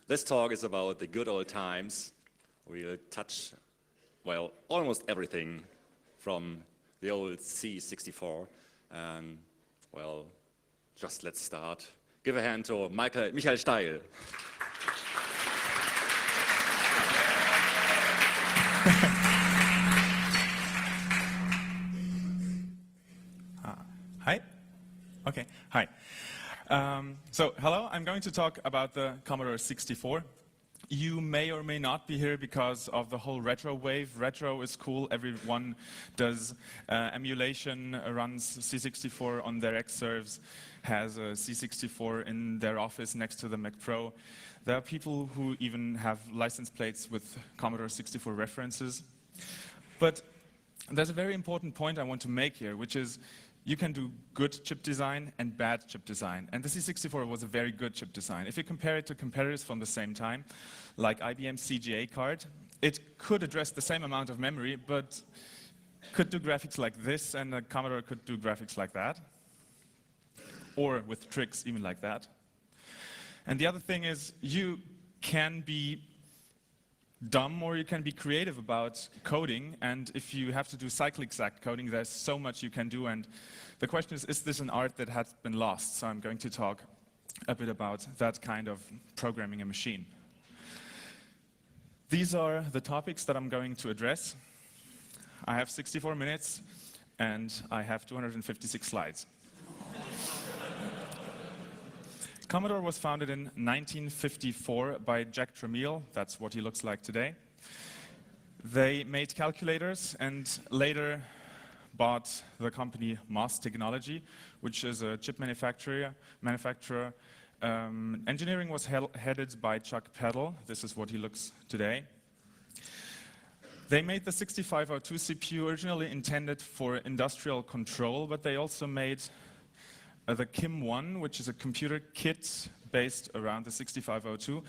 This talk is about the good old times. We'll touch, well, almost everything from the old C64. And, well, just let's start. Give a hand to Michael Steil. Hi. Okay, hi. So, hello, I'm going to talk about the Commodore 64. You may or may not be here because of the whole retro wave. Retro is cool, everyone does emulation, runs C64 on their X serves, has a C64 in their office next to the Mac Pro. There are people who even have license plates with Commodore 64 references. But there's a very important point I want to make here, which is you can do good chip design and bad chip design. And the C64 was a very good chip design. If you compare it to competitors from the same time, like IBM's CGA card, it could address the same amount of memory, but could do graphics like this, and the Commodore could do graphics like that, or with tricks even like that. And the other thing is, you can be dumb or you can be creative about coding, and if you have to do cyclic exact coding, there's so much you can do, and the question is this an art that has been lost? So I'm going to talk a bit about that kind of programming a machine. These are the topics that I'm going to address. I have 64 minutes and I have 256 slides. Commodore was founded in 1954 by Jack Tramiel. That's what he looks like today. They made calculators and later bought the company MOS Technology, which is a chip manufacturer. Engineering was headed by Chuck Peddle. This is what he looks today. They made the 6502 CPU originally intended for industrial control, but they also made the KIM-1, which is a computer kit based around the 6502.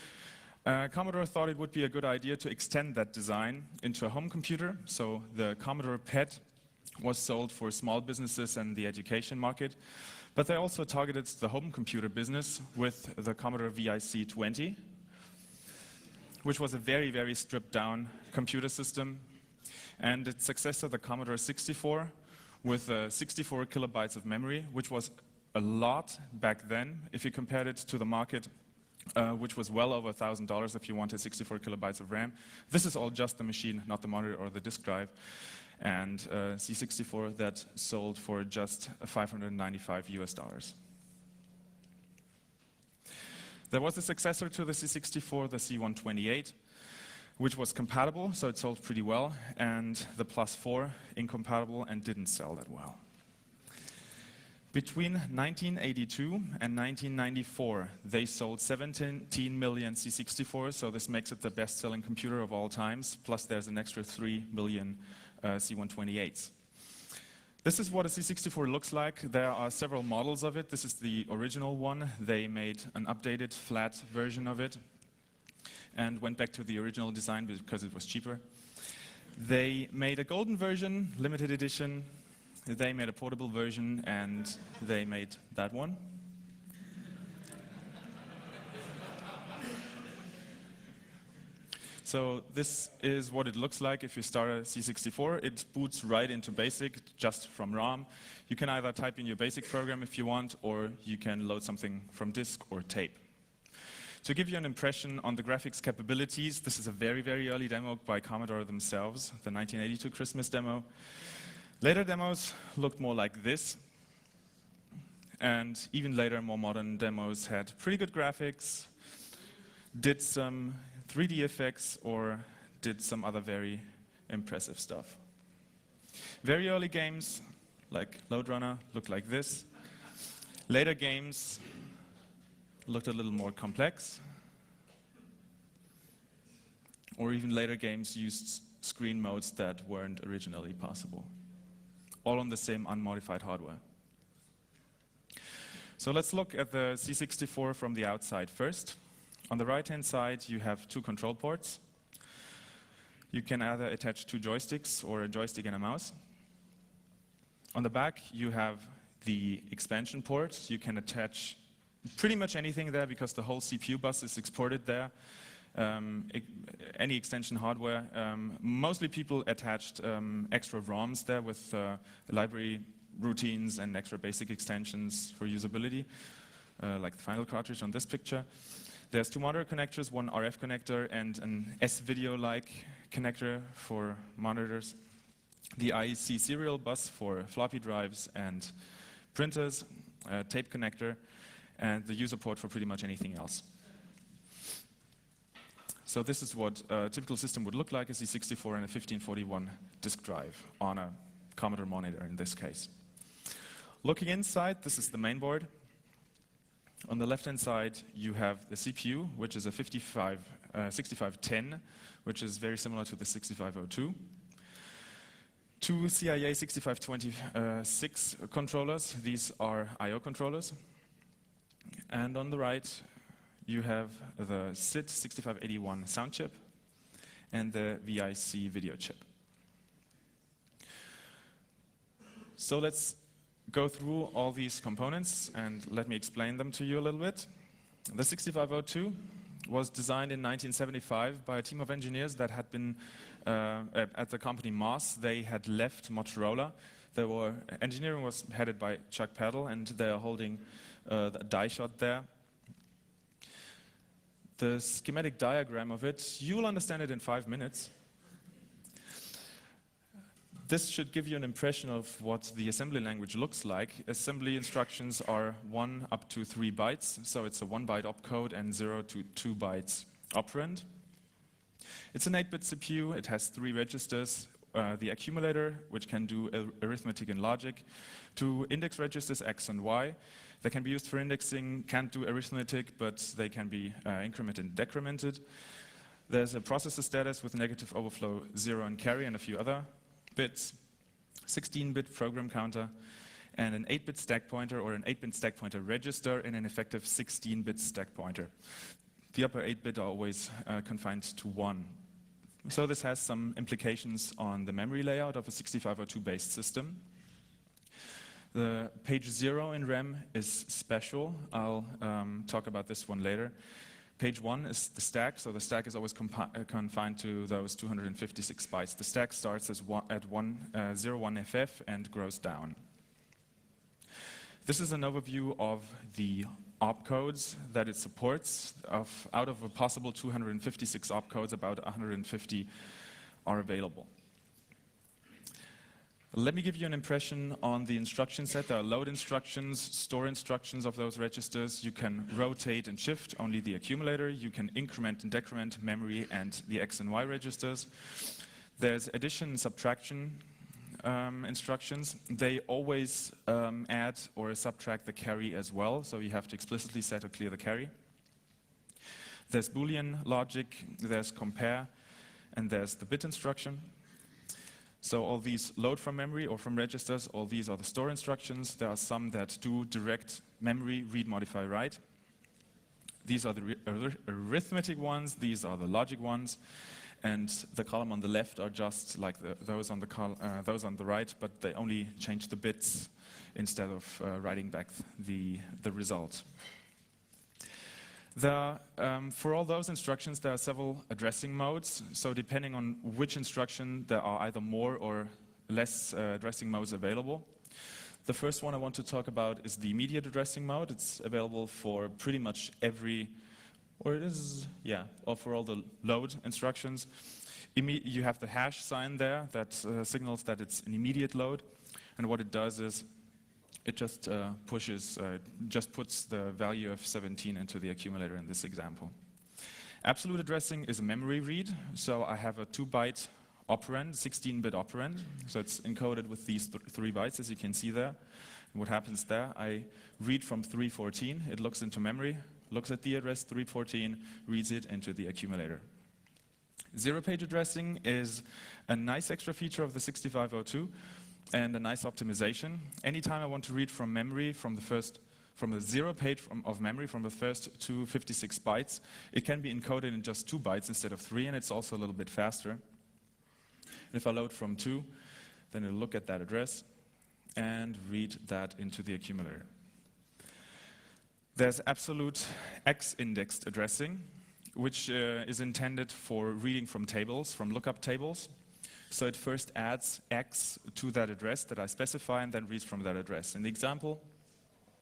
Commodore thought it would be a good idea to extend that design into a home computer, so the Commodore PET was sold for small businesses and the education market, but they also targeted the home computer business with the Commodore VIC-20, which was a very, very stripped-down computer system, and its successor, the Commodore 64, with 64 kilobytes of memory, which was a lot back then, if you compared it to the market, which was well over $1,000 if you wanted 64 kilobytes of RAM. This is all just the machine, not the monitor or the disk drive. And C64 that sold for just $595 US. There was a successor to the C64, the C128, which was compatible, so it sold pretty well, and the Plus 4, incompatible and didn't sell that well. Between 1982 and 1994, they sold 17 million C64s, so this makes it the best-selling computer of all times, plus there's an extra 3 million C128s. This is what a C64 looks like. There are several models of it. This is the original one. They made an updated, flat version of it and went back to the original design because it was cheaper. They made a golden version, limited edition. They made a portable version, and they made that one. So this is what it looks like if you start a C64. It boots right into BASIC, just from ROM. You can either type in your BASIC program if you want, or you can load something from disk or tape. To give you an impression on the graphics capabilities, this is a very, very early demo by Commodore themselves, the 1982 Christmas demo. Later demos looked more like this, and even later, more modern demos had pretty good graphics, did some 3D effects, or did some other very impressive stuff. Very early games, like Lode Runner, looked like this. Later games looked a little more complex, or even later games used screen modes that weren't originally possible. All on the same unmodified hardware. So let's look at the C64 from the outside first. On the right-hand side, you have two control ports. You can either attach two joysticks or a joystick and a mouse. On the back, you have the expansion port. You can attach pretty much anything there because the whole CPU bus is exported there. Any extension hardware. Mostly people attached extra ROMs there with library routines and extra basic extensions for usability, like the final cartridge on this picture. There's two monitor connectors, one RF connector and an S-video-like connector for monitors. The IEC serial bus for floppy drives and printers, tape connector, and the user port for pretty much anything else. So this is what a typical system would look like, a C64 and a 1541 disk drive on a Commodore monitor in this case. Looking inside, this is the main board. On the left-hand side, you have the CPU, which is a 6510, which is very similar to the 6502. Two CIA 6526 controllers. These are I/O controllers. And on the right, you have the SID 6581 sound chip and the VIC video chip. So let's go through all these components and let me explain them to you a little bit. The 6502 was designed in 1975 by a team of engineers that had been at the company Moss. They had left Motorola. Engineering was headed by Chuck Peddle, and they are holding the die shot there. The schematic diagram of it, you will understand it in 5 minutes. This should give you an impression of what the assembly language looks like. Assembly instructions are 1 up to 3 bytes, so it's a 1-byte opcode and 0 to 2 bytes operand. It's an 8-bit CPU, it has 3 registers, the accumulator, which can do arithmetic and logic, 2 index registers, X and Y. They can be used for indexing, can't do arithmetic, but they can be incremented and decremented. There's a processor status with negative overflow 0 and carry and a few other bits, 16-bit program counter, and an 8-bit stack pointer or an 8-bit stack pointer register and an effective 16-bit stack pointer. The upper 8-bit are always confined to 1. So this has some implications on the memory layout of a 6502-based system. The page 0 in RAM is special. I'll talk about this one later. Page 1 is the stack, so the stack is always confined to those 256 bytes. The stack starts at 01FF and grows down. This is an overview of the opcodes that it supports. Out of a possible 256 opcodes, about 150 are available. Let me give you an impression on the instruction set. There are load instructions, store instructions of those registers. You can rotate and shift only the accumulator. You can increment and decrement memory and the X and Y registers. There's addition and subtraction instructions. They always add or subtract the carry as well, so you have to explicitly set or clear the carry. There's Boolean logic, there's compare, and there's the bit instruction. So all these load from memory or from registers, all these are the store instructions. There are some that do direct memory, read, modify, write. These are the arithmetic ones, these are the logic ones, and the column on the left are just like those on the right, but they only change the bits instead of writing back the result. For all those instructions, there are several addressing modes. So depending on which instruction, there are either more or less addressing modes available. The first one I want to talk about is the immediate addressing mode. It's available for pretty much every, or it is, yeah, or for all the load instructions. You have the hash sign there that signals that it's an immediate load. And what it does is it just puts the value of 17 into the accumulator in this example. Absolute addressing is a memory read, so I have a 2-byte operand, 16-bit operand, so it's encoded with these 3 bytes, as you can see there. And what happens there, I read from 314, it looks into memory, looks at the address 314, reads it into the accumulator. Zero-page addressing is a nice extra feature of the 6502, and a nice optimization. Anytime I want to read from memory, from the 0 page of memory, from the first 256 bytes, it can be encoded in just 2 bytes instead of 3, and it's also a little bit faster. If I load from 2, then it'll look at that address and read that into the accumulator. There's absolute X-indexed addressing, which is intended for reading from tables, from lookup tables. So it first adds X to that address that I specify and then reads from that address. In the example,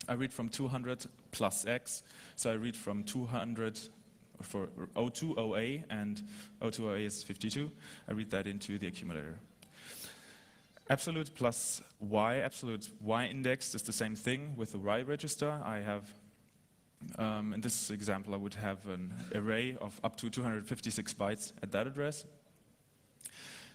I read from 200 plus X, so I read from 200 for 02OA, and 02OA is 52. I read that into the accumulator. Absolute plus Y, absolute Y indexed is the same thing with the Y register. I have, in this example, I would have an array of up to 256 bytes at that address.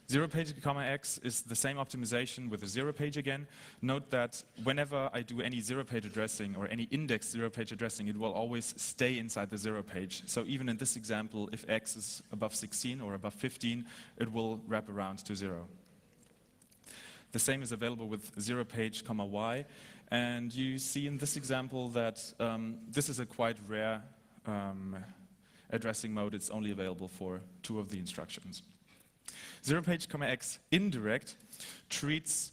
Zero page comma X is the same optimization with a zero page again. Note that whenever I do any zero page addressing or any index zero page addressing, it will always stay inside the zero page. So even in this example, if X is above 16 or above 15, it will wrap around to 0. The same is available with zero page comma Y. And you see in this example that this is a quite rare addressing mode. It's only available for 2 of the instructions. Zero page comma X indirect treats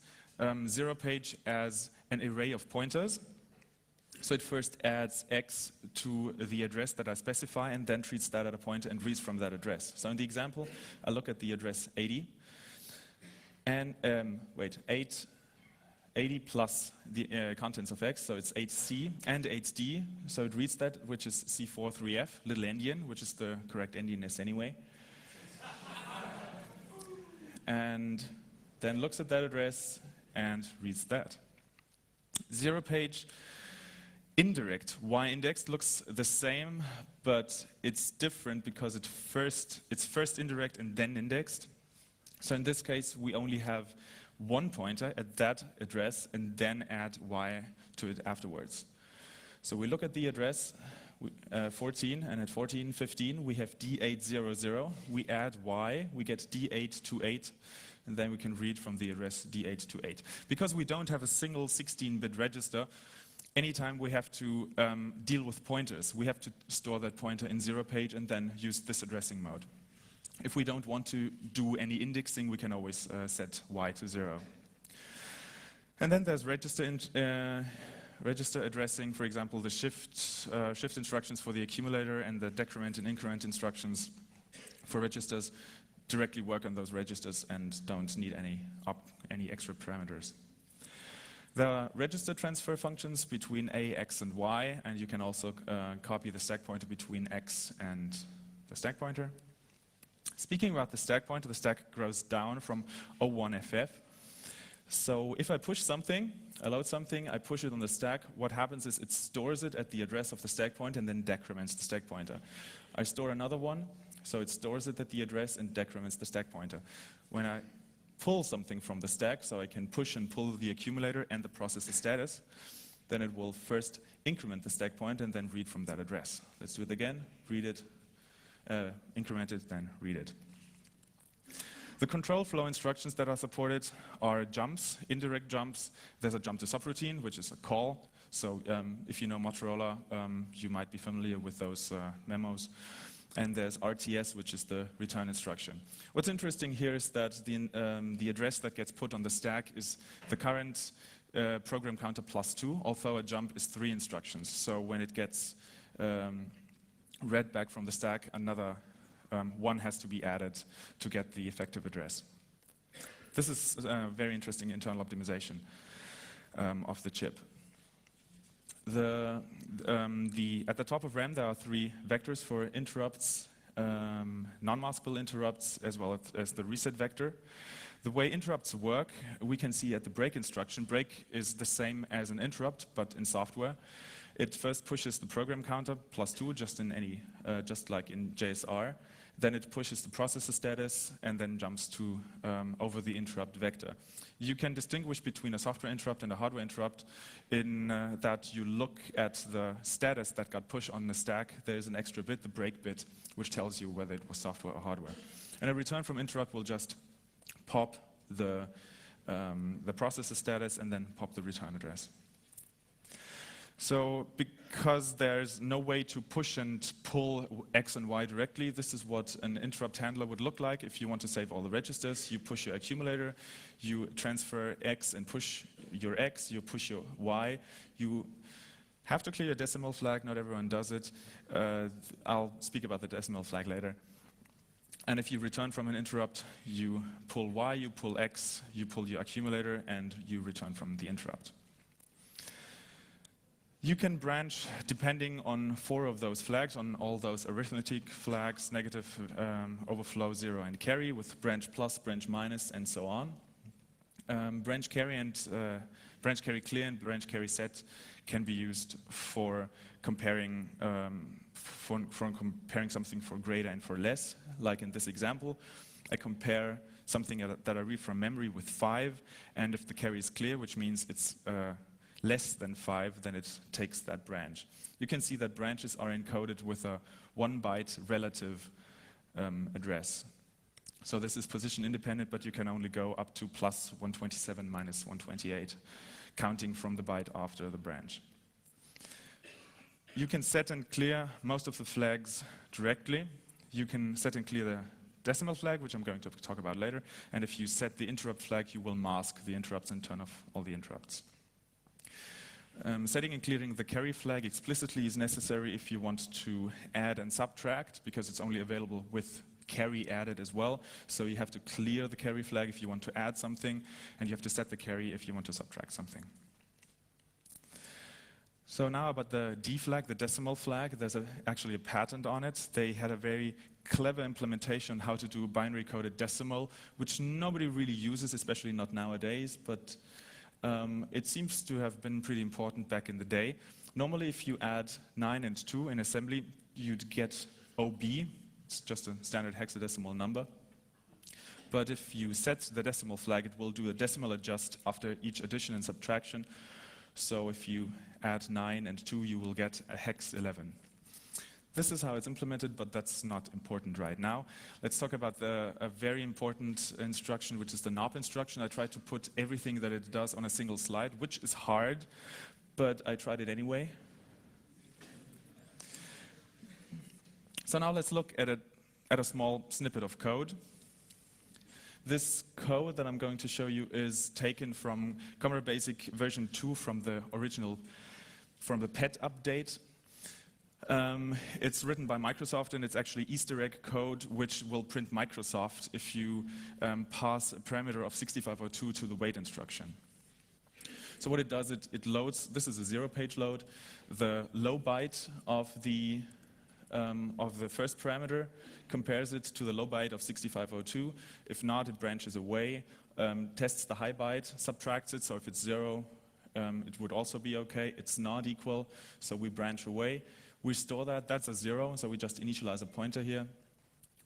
zero page as an array of pointers. So it first adds X to the address that I specify and then treats that as a pointer and reads from that address. So in the example, I look at the address 80 and 80 plus the contents of X, so it's 8C and 8D, so it reads that, which is C43F, little endian, which is the correct endianness anyway. And then looks at that address and reads that. Zero page indirect Y indexed looks the same, but it's different because it's first indirect and then indexed. So in this case, we only have one pointer at that address and then add Y to it afterwards. So we look at the address 14, and at 1415 we have D800. We add Y, we get D828, and then we can read from the address D828. Because we don't have a single 16-bit register, anytime we have to deal with pointers, we have to store that pointer in zero page and then use this addressing mode. If we don't want to do any indexing, we can always set Y to 0. And then there's register addressing, for example, the shift instructions for the accumulator and the decrement and increment instructions for registers directly work on those registers and don't need any extra parameters. There are register transfer functions between A, X, and Y, and you can also copy the stack pointer between X and the stack pointer. Speaking about the stack pointer, the stack grows down from 01FF. So if I push something, I load something, I push it on the stack, what happens is it stores it at the address of the stack pointer and then decrements the stack pointer. I store another one, so it stores it at the address and decrements the stack pointer. When I pull something from the stack, so I can push and pull the accumulator and the processor status, then it will first increment the stack pointer and then read from that address. Let's do it again, read it, increment it, then read it. The control flow instructions that are supported are jumps, indirect jumps. There's a jump to subroutine, which is a call. So if you know Motorola, you might be familiar with those memos. And there's RTS, which is the return instruction. What's interesting here is that the address that gets put on the stack is the current program counter +2, although a jump is 3 instructions. So when it gets read back from the stack, another one has to be added to get the effective address. This is a very interesting internal optimization of the chip. At the top of RAM, there are 3 vectors for interrupts, non-maskable interrupts, as well as the reset vector. The way interrupts work, we can see at the break instruction. Break is the same as an interrupt, but in software. It first pushes the program counter +2, just like in JSR. Then it pushes the processor status and then jumps to over the interrupt vector. You can distinguish between a software interrupt and a hardware interrupt in that you look at the status that got pushed on the stack. There's an extra bit, the break bit, which tells you whether it was software or hardware. And a return from interrupt will just pop the processor status and then pop the return address. So because there's no way to push and pull X and Y directly, this is what an interrupt handler would look like. If you want to save all the registers, you push your accumulator, you transfer X and push your X, you push your Y, you have to clear a decimal flag. Not everyone does it. I'll speak about the decimal flag later. And if you return from an interrupt, you pull Y, you pull X, you pull your accumulator, and you return from the interrupt. You can branch depending on 4 of those flags, on all those arithmetic flags, negative, overflow, 0, and carry, with branch plus, branch minus, and so on. Branch carry clear and branch carry set can be used for comparing comparing something for greater and for less. Like in this example, I compare something that I read from memory with 5, and if the carry is clear, which means it's less than 5, then it takes that branch. You can see that branches are encoded with a 1-byte relative address. So this is position independent, but you can only go up to plus 127 minus 128, counting from the byte after the branch. You can set and clear most of the flags directly. You can set and clear the decimal flag, which I'm going to talk about later. And if you set the interrupt flag, you will mask the interrupts and turn off all the interrupts. Setting and clearing the carry flag explicitly is necessary if you want to add and subtract, because it's only available with carry added as well. So you have to clear the carry flag if you want to add something, and you have to set the carry if you want to subtract something. So now about the D flag, the decimal flag, there's actually a patent on it. They had a very clever implementation how to do binary coded decimal, which nobody really uses, especially not nowadays, but it seems to have been pretty important back in the day. Normally, if you add 9 and 2 in assembly, you'd get OB. It's just a standard hexadecimal number. But if you set the decimal flag, it will do a decimal adjust after each addition and subtraction. So if you add 9 and 2, you will get a hex 11. This is how it's implemented, but that's not important right now. Let's talk about a very important instruction, which is the knob instruction. I tried to put everything that it does on a single slide, which is hard, but I tried it anyway. So now let's look at a small snippet of code. This code that I'm going to show you is taken from Commodore Basic version 2 from the original, from the PET update. It's written by Microsoft, and it's actually Easter egg code which will print Microsoft if you pass a parameter of 6502 to the wait instruction. So what it does, it loads, this is a 0-page load, the low byte of the first parameter, compares it to the low byte of 6502. If not, it branches away, tests the high byte, subtracts it, so if it's 0, it would also be okay. It's not equal, so we branch away. We store that, that's a 0, so we just initialize a pointer here.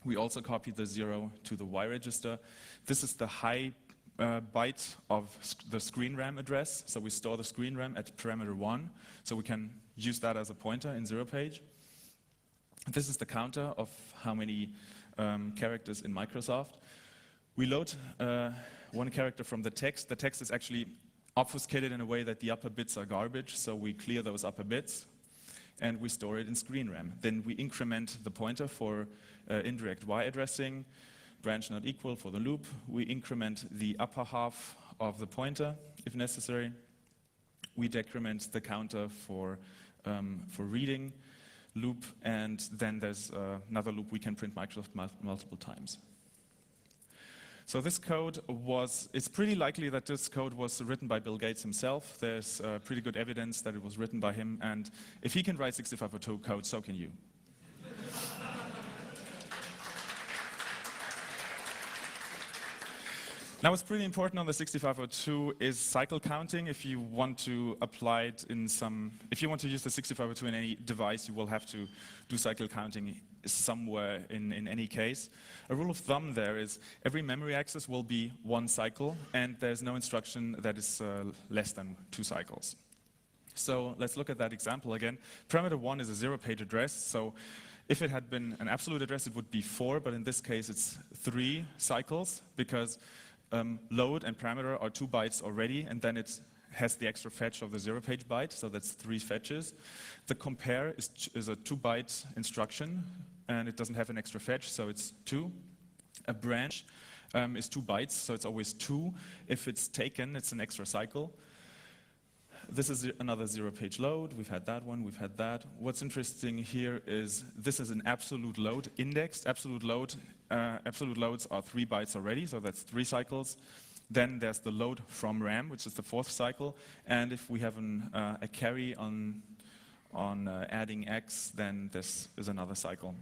We also copy the 0 to the Y register. This is the high byte of the screen RAM address, so we store the screen RAM at parameter 1, so we can use that as a pointer in 0-page. This is the counter of how many characters in Microsoft. We load 1 character from the text. The text is actually obfuscated in a way that the upper bits are garbage, so we clear those upper bits, and we store it in screen RAM. Then we increment the pointer for indirect Y addressing, branch not equal for the loop. We increment the upper half of the pointer, if necessary. We decrement the counter for reading loop, and then there's another loop we can print Microsoft multiple times. So this code it's pretty likely that this code was written by Bill Gates himself. There's pretty good evidence that it was written by him, and if he can write 6502 code, so can you. Now, what's pretty important on the 6502 is cycle counting. If you want to apply it if you want to use the 6502 in any device, you will have to do cycle counting somewhere in any case. A rule of thumb there is every memory access will be 1 cycle, and there's no instruction that is less than 2 cycles. So let's look at that example again. Parameter 1 is a 0-page address, so if it had been an absolute address, it would be 4, but in this case it's 3 cycles, because load and parameter are 2 bytes already, and then it has the extra fetch of the 0-page byte, so that's 3 fetches. The compare is a 2-byte instruction, and it doesn't have an extra fetch, so it's 2. A branch is 2 bytes, so it's always 2. If it's taken, it's an extra cycle. This is another zero-page load. We've had that one, we've had that. What's interesting here is this is an absolute load indexed. Absolute loads are 3 bytes already, so that's 3 cycles. Then there's the load from RAM, which is the 4th cycle. And if we have a carry on adding X, then this is another cycle.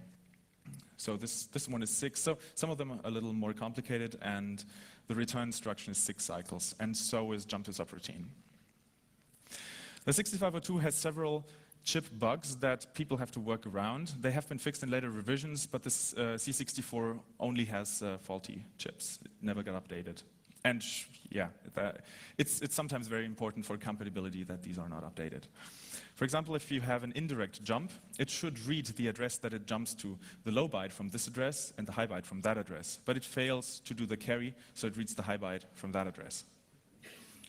So this one is 6. So some of them are a little more complicated, and the return instruction is 6 cycles, and so is jump to subroutine. The 6502 has several chip bugs that people have to work around. They have been fixed in later revisions, but this C64 only has faulty chips. It never got updated. And yeah, it's sometimes very important for compatibility that these are not updated. For example, if you have an indirect jump, it should read the address that it jumps to, the low byte from this address and the high byte from that address. But it fails to do the carry, so it reads the high byte from that address.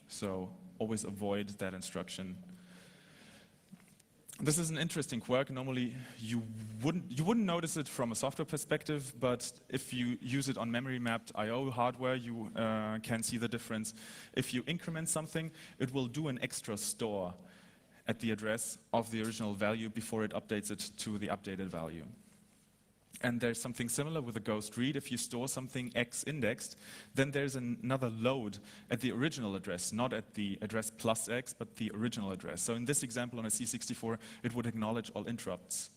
So always avoid that instruction. This is an interesting quirk. Normally, you wouldn't notice it from a software perspective, but if you use it on memory-mapped I/O hardware, you can see the difference. If you increment something, it will do an extra store at the address of the original value before it updates it to the updated value. And there's something similar with a ghost read. If you store something X indexed, then there's another load at the original address, not at the address plus X, but the original address. So in this example on a C64, it would acknowledge all interrupts,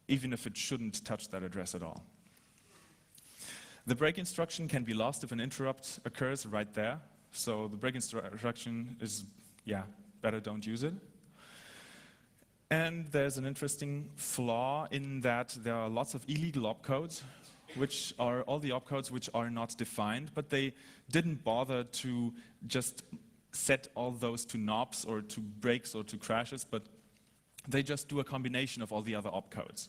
even if it shouldn't touch that address at all. The break instruction can be lost if an interrupt occurs right there. So the break instruction is, yeah, better don't use it. And there's an interesting flaw in that there are lots of illegal opcodes, which are all the opcodes which are not defined, but they didn't bother to just set all those to knobs or to breaks or to crashes, but they just do a combination of all the other opcodes.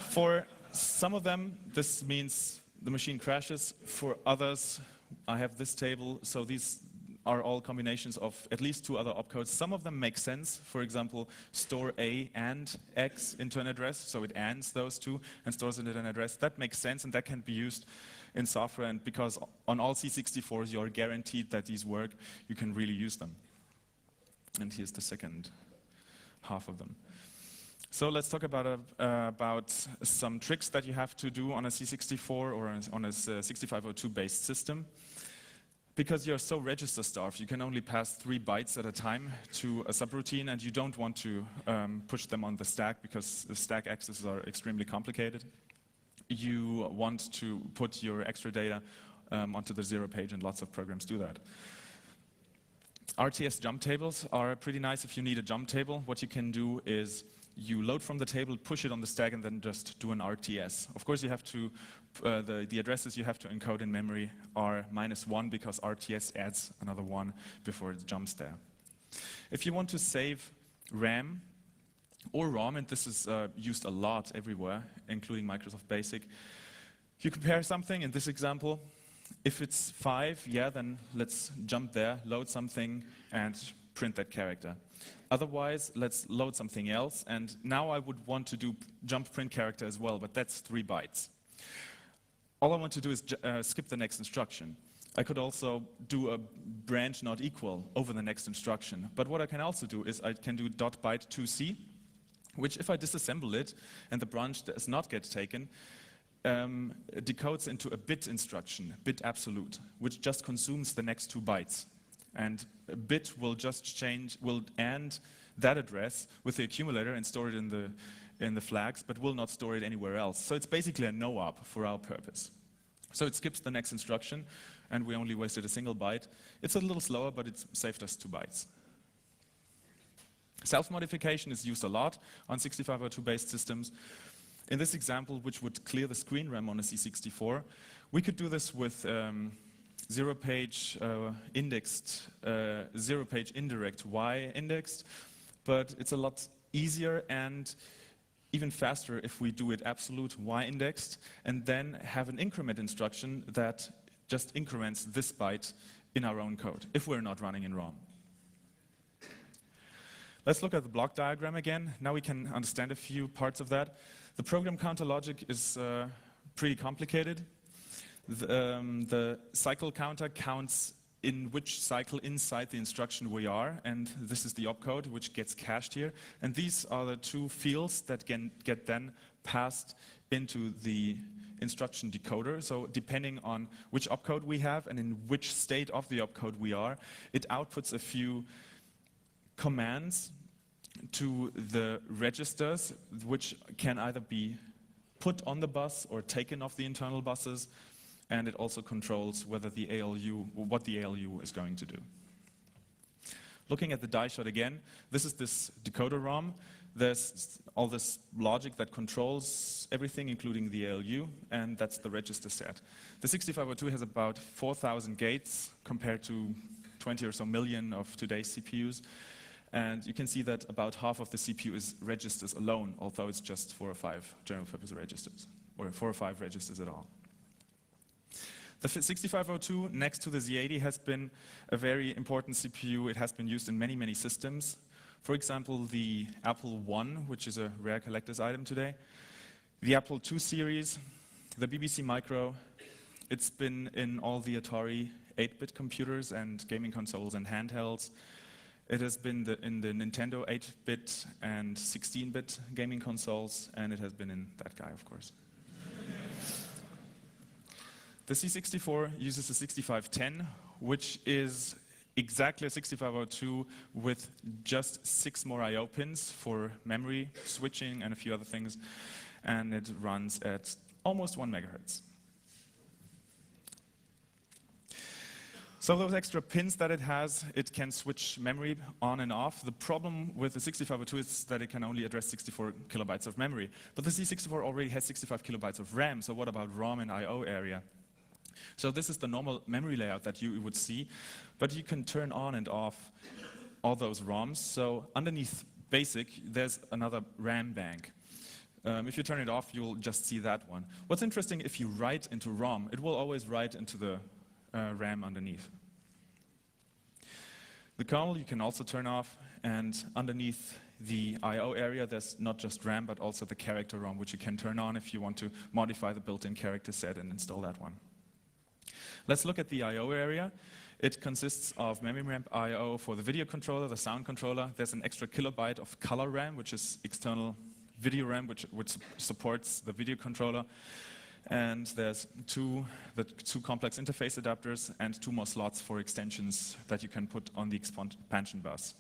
For some of them, this means the machine crashes. For others, I have this table, so these are all combinations of at least 2 other opcodes. Some of them make sense. For example, store A and X into an address, so it ANDs those 2 and stores it in an address. That makes sense, and that can be used in software, and because on all C64s you're guaranteed that these work, you can really use them. And here's the second half of them. So let's talk about some tricks that you have to do on a C64 or on a 6502-based system. Because you're so register-starved, you can only pass 3 bytes at a time to a subroutine, and you don't want to push them on the stack because the stack accesses are extremely complicated. You want to put your extra data onto the 0 page, and lots of programs do that. RTS jump tables are pretty nice if you need a jump table. What you can do is you load from the table, push it on the stack, and then just do an RTS. Of course, you have to the addresses you have to encode in memory are -1 because RTS adds another 1 before it jumps there. If you want to save RAM or ROM, and this is used a lot everywhere, including Microsoft Basic, you compare something in this example. If it's 5, yeah, then let's jump there, load something, and print that character. Otherwise, let's load something else, and now I would want to do jump print character as well, but that's 3 bytes. All I want to do is skip the next instruction. I could also do a branch not equal over the next instruction, but what I can also do is I can do .byte2c, which if I disassemble it and the branch does not get taken, decodes into a bit instruction, bit absolute, which just consumes the next 2 bytes. And a bit will just will AND that address with the accumulator and store it in the flags, but will not store it anywhere else. So it's basically a no-op for our purpose. So it skips the next instruction, and we only wasted a single byte. It's a little slower, but it's saved us 2 bytes. Self-modification is used a lot on 6502-based systems. In this example, which would clear the screen RAM on a C64, we could do this with 0-page indexed, 0-page indirect Y indexed, but it's a lot easier and even faster if we do it absolute Y indexed and then have an increment instruction that just increments this byte in our own code, if we're not running in ROM. Let's look at the block diagram again. Now we can understand a few parts of that. The program counter logic is pretty complicated. The cycle counter counts in which cycle inside the instruction we are, and this is the opcode which gets cached here. And these are the two fields that can get then passed into the instruction decoder. So depending on which opcode we have and in which state of the opcode we are, it outputs a few commands to the registers, which can either be put on the bus or taken off the internal buses, and it also controls whether the ALU, what the ALU is going to do. Looking at the die shot again, this is this decoder ROM. There's all this logic that controls everything, including the ALU, and that's the register set. The 6502 has about 4,000 gates compared to 20 or so million of today's CPUs. And you can see that about half of the CPU is registers alone, although it's just 4 or 5 general purpose registers, or 4 or 5 registers at all. The 6502 next to the Z80 has been a very important CPU. It has been used in many, many systems. For example, the Apple I, which is a rare collector's item today, the Apple II series, the BBC Micro. It's been in all the Atari 8-bit computers and gaming consoles and handhelds. It has been in the Nintendo 8-bit and 16-bit gaming consoles, and it has been in that guy, of course. The C64 uses a 6510, which is exactly a 6502 with just 6 more I/O pins for memory switching and a few other things, and it runs at almost 1 megahertz. So those extra pins that it has, it can switch memory on and off. The problem with the 6502 is that it can only address 64 kilobytes of memory. But the C64 already has 65 kilobytes of RAM, so what about ROM and I/O area? So this is the normal memory layout that you would see, but you can turn on and off all those ROMs. So underneath BASIC, there's another RAM bank. If you turn it off, you'll just see that one. What's interesting, if you write into ROM, it will always write into the RAM underneath. The kernel you can also turn off, and underneath the I/O area there's not just RAM but also the character ROM, which you can turn on if you want to modify the built-in character set and install that one. Let's look at the I/O area. It consists of memory RAM I/O for the video controller, the sound controller. There's an extra kilobyte of color RAM, which is external video RAM, which supports the video controller. And there's the two complex interface adapters and 2 more slots for extensions that you can put on the expansion bus.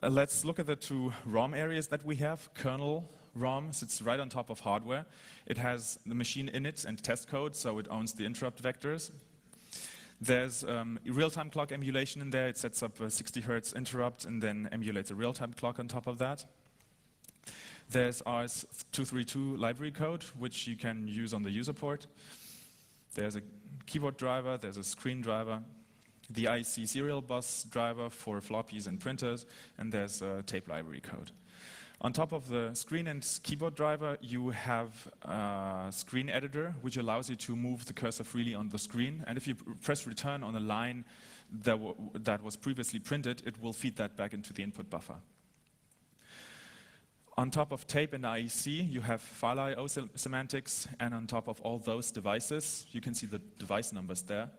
Let's look at the 2 ROM areas that we have. Kernel ROM sits right on top of hardware. It has the machine init and test code, so it owns the interrupt vectors. There's real-time clock emulation in there. It sets up a 60 hertz interrupt and then emulates a real-time clock on top of that. There's RS-232 library code, which you can use on the user port. There's a keyboard driver, there's a screen driver, the IC serial bus driver for floppies and printers, and there's a tape library code. On top of the screen and keyboard driver, you have a screen editor, which allows you to move the cursor freely on the screen. And if you press return on a line that was previously printed, it will feed that back into the input buffer. On top of tape and IEC, you have file I/O semantics, and on top of all those devices, you can see the device numbers there,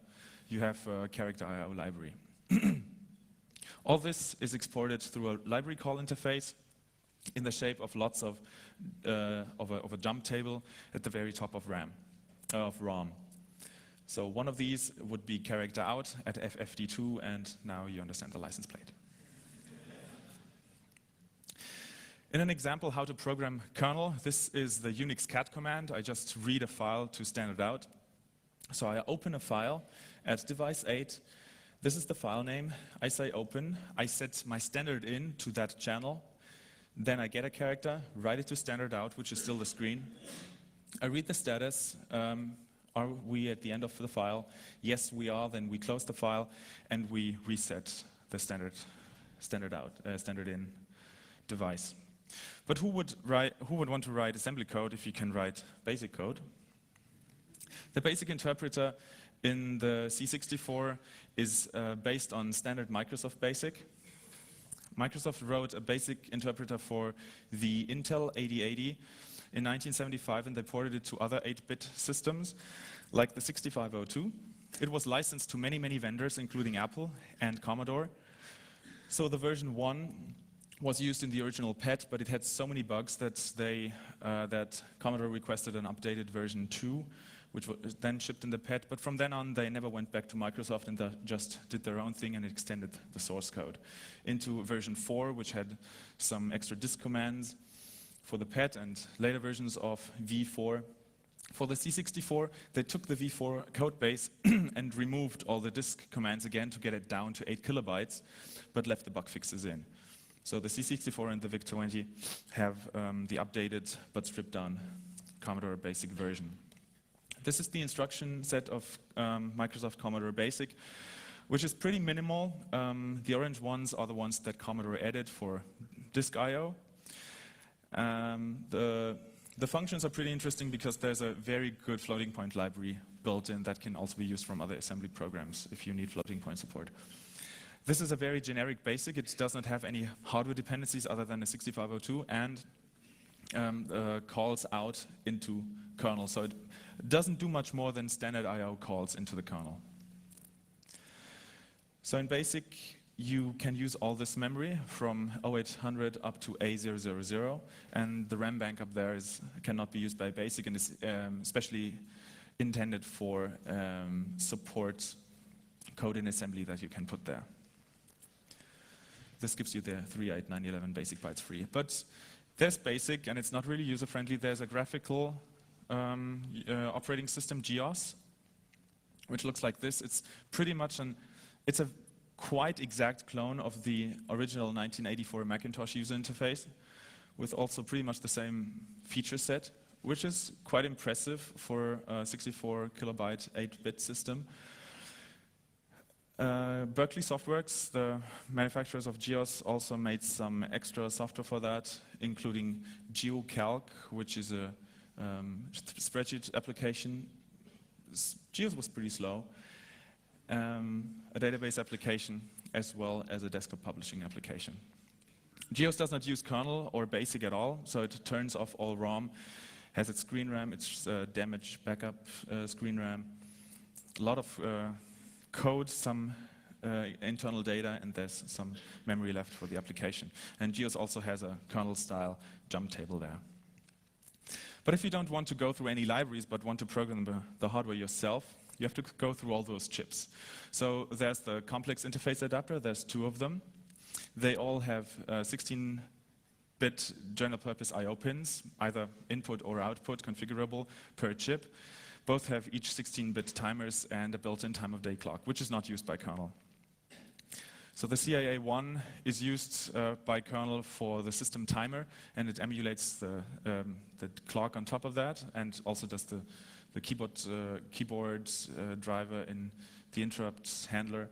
you have a character I/O library. All this is exported through a library call interface in the shape of lots of a jump table at the very top of ROM. So one of these would be character out at FFD2, and now you understand the license plate. In an example how to program kernel, this is the Unix cat command. I just read a file to standard out. So I open a file at device 8. This is the file name. I say open. I set my standard in to that channel. Then I get a character, write it to standard out, which is still the screen. I read the status. Are we at the end of the file? Yes, we are. Then we close the file and we reset the standard in device. But who would want to write assembly code if you can write basic code? The basic interpreter in the C64 is based on standard Microsoft BASIC. Microsoft wrote a basic interpreter for the Intel 8080 in 1975, and they ported it to other 8-bit systems, like the 6502. It was licensed to many, many vendors, including Apple and Commodore. So the version 1 was used in the original PET, but it had so many bugs that that Commodore requested an updated version 2, which was then shipped in the PET. But from then on, they never went back to Microsoft and just did their own thing and extended the source code into version 4, which had some extra disk commands for the PET and later versions of V4. For the C64, they took the V4 code base and removed all the disk commands again to get it down to 8 kilobytes, but left the bug fixes in. So the C64 and the VIC-20 have the updated but stripped down Commodore Basic version. This is the instruction set of Microsoft Commodore Basic, which is pretty minimal. The orange ones are the ones that Commodore added for disk I/O. The functions are pretty interesting because there's a very good floating point library built in that can also be used from other assembly programs if you need floating point support. This is a very generic BASIC. It does not have any hardware dependencies other than a 6502 and calls out into kernel. So it doesn't do much more than standard I/O calls into the kernel. So in BASIC, you can use all this memory from 0800 up to A000, and the RAM bank up there cannot be used by BASIC and is especially intended for support code in assembly that you can put there. This gives you the 38911 BASIC bytes free. But there's BASIC, and it's not really user-friendly. There's a graphical operating system, GEOS, which looks like this. It's pretty much it's a quite exact clone of the original 1984 Macintosh user interface, with also pretty much the same feature set, which is quite impressive for a 64 kilobyte 8-bit system. Berkeley Softworks, the manufacturers of GEOS, also made some extra software for that, including GeoCalc, which is a spreadsheet application. GEOS was pretty slow. A database application, as well as a desktop publishing application. GEOS does not use kernel or BASIC at all, so it turns off all ROM, has its screen RAM, its damage backup screen RAM, a lot of code, some internal data, and there's some memory left for the application. And GEOS also has a kernel-style jump table there. But if you don't want to go through any libraries, but want to program the hardware yourself, you have to go through all those chips. So there's the complex interface adapter, there's 2 of them. They all have 16-bit general purpose I/O pins, either input or output configurable per chip. Both have each 16-bit timers and a built-in time of day clock, which is not used by kernel. So the CIA1 is used by kernel for the system timer, and it emulates the clock on top of that, and also does the keyboard driver in the interrupt handler.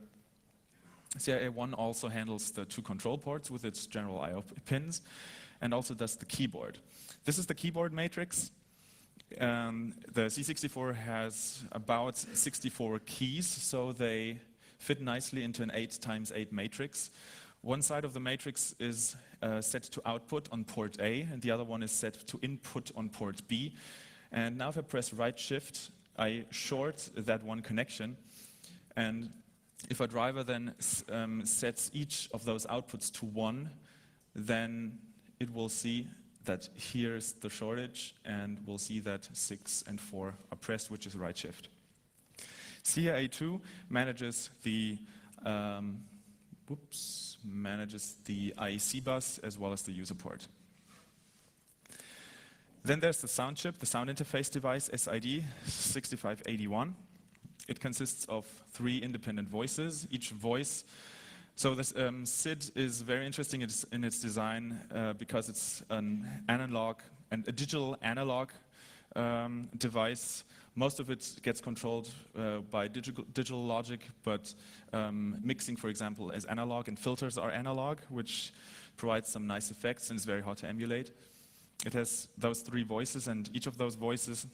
CIA1 also handles the 2 control ports with its general I/O pins, and also does the keyboard. This is the keyboard matrix. The C64 has about 64 keys, so they fit nicely into an 8x8 matrix. One side of the matrix is set to output on port A, and the other one is set to input on port B. And now if I press right shift, I short that one connection. And if a driver then sets each of those outputs to 1, then it will see that here's the shortage, and we'll see that 6 and 4 are pressed, which is right shift. CIA2 manages the IEC bus as well as the user port. Then there's the sound chip, the sound interface device, SID 6581. It consists of 3 independent voices. Each voice, so this SID is very interesting in its design because it's an analog and a digital analog device. Most of it gets controlled by digital logic, but mixing, for example, is analog, and filters are analog, which provides some nice effects and is very hard to emulate. It has those 3 voices, and each of those voices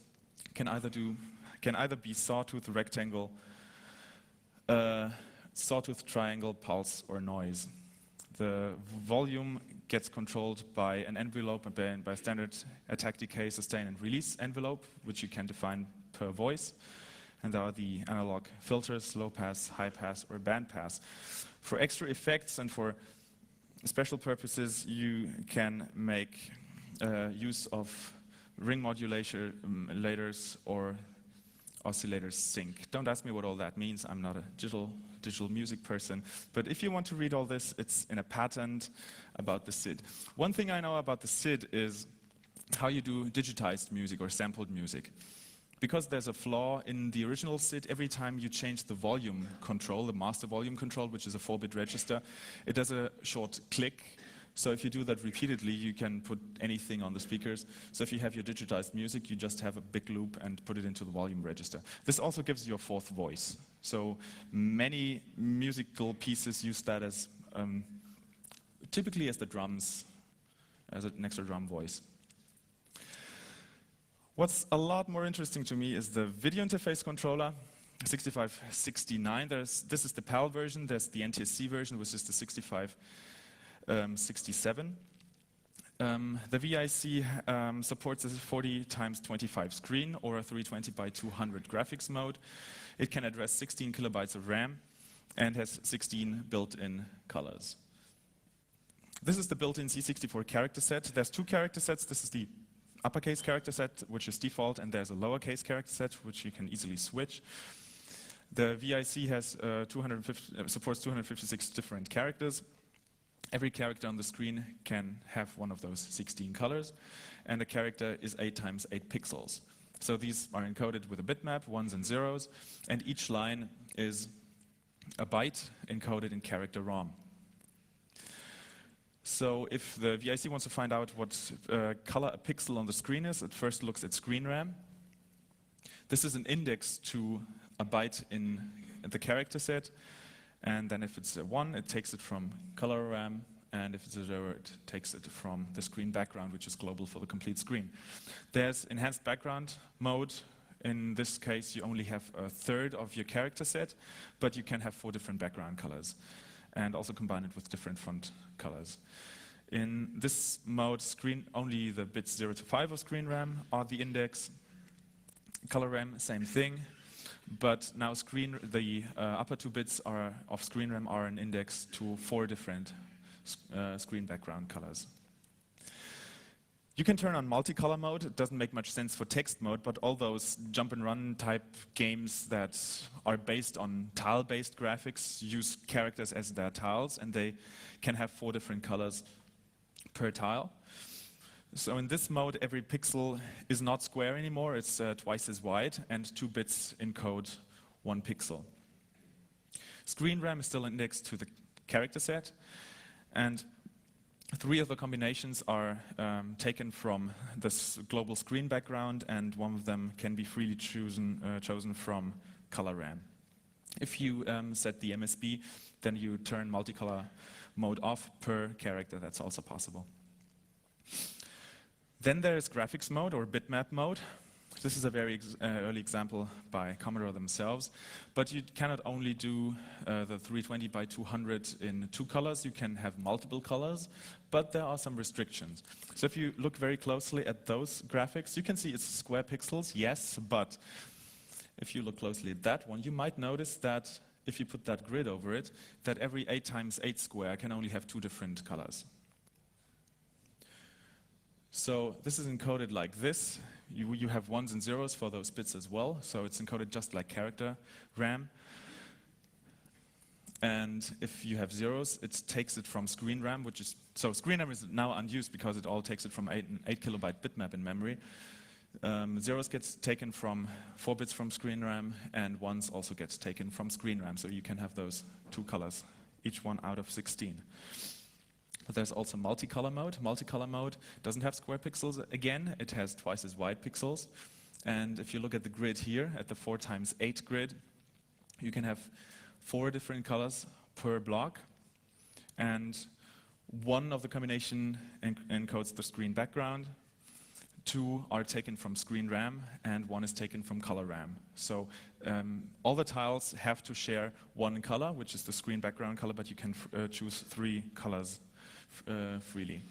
can either be sawtooth, rectangle, sawtooth, triangle, pulse, or noise. The volume gets controlled by an envelope and by a standard attack, decay, sustain, and release envelope, which you can define per voice. and there are the analog filters, low pass, high pass, or band pass. For extra effects and for special purposes, you can make use of ring modulators or oscillator sync. Don't ask me what all that means. I'm not a digital music person. But if you want to read all this, it's in a patent about the SID. One thing I know about the SID is how you do digitized music or sampled music. Because there's a flaw in the original SID, every time you change the volume control, the master volume control, which is a 4-bit register, it does a short click. So if you do that repeatedly, you can put anything on the speakers. So if you have your digitized music, you just have a big loop and put it into the volume register. This also gives you a fourth voice. So many musical pieces use that as typically as the drums, as an extra drum voice. What's a lot more interesting to me is the video interface controller, 6569. This is the PAL version. There's the NTSC version, which is the 6567. The VIC supports a 40x25 screen or a 320 by 200 graphics mode. It can address 16 kilobytes of RAM and has 16 built-in colors. This is the built-in C64 character set. There's 2 character sets. This is the uppercase character set, which is default, and there's a lowercase character set, which you can easily switch. The VIC has supports 256 different characters. Every character on the screen can have one of those 16 colors, and the character is 8 × 8 pixels. So these are encoded with a bitmap, ones and zeros, and each line is a byte encoded in character ROM. So if the VIC wants to find out what color a pixel on the screen is, it first looks at screen RAM. This is an index to a byte in the character set. And then if it's a 1, it takes it from color RAM, and if it's a 0, it takes it from the screen background, which is global for the complete screen. There's enhanced background mode. In this case, you only have a third of your character set, but you can have 4 different background colors, and also combine it with different font colors. In this mode, only the bits 0 to 5 of screen RAM are the index. Color RAM, same thing. But now the upper 2 bits of screen RAM are an index to 4 different screen background colors. You can turn on multicolor mode. It doesn't make much sense for text mode, but all those jump and run type games that are based on tile-based graphics use characters as their tiles, and they can have 4 different colors per tile. So in this mode, every pixel is not square anymore. It's twice as wide, and 2 bits encode 1 pixel. Screen RAM is still indexed to the character set, and 3 of the combinations are taken from this global screen background, and 1 of them can be freely chosen from color RAM. If you set the MSB, then you turn multicolor mode off per character. That's also possible. Then there is graphics mode or bitmap mode. This is a very early example by Commodore themselves, but you cannot only do the 320 by 200 in 2 colors, you can have multiple colors, but there are some restrictions. So if you look very closely at those graphics, you can see it's square pixels, yes, but if you look closely at that one, you might notice that if you put that grid over it, that every 8 × 8 square can only have 2 different colors. So this is encoded like this. You have 1s and 0s for those bits as well, so it's encoded just like character RAM. And if you have 0s, it takes it from screen RAM, so screen RAM is now unused because it all takes it from 8 kilobyte bitmap in memory. 0s gets taken from 4 bits from screen RAM, and 1s also gets taken from screen RAM, so you can have those 2 colors, each one out of 16. But there's also multicolor mode. Multicolor mode doesn't have square pixels again, it has twice as wide pixels. And if you look at the grid here, at the 4 × 8 grid, you can have 4 different colors per block. And 1 of the combination encodes the screen background, 2 are taken from screen RAM, and 1 is taken from color RAM. So all the tiles have to share 1 color, which is the screen background color, but you can choose 3 colors freely.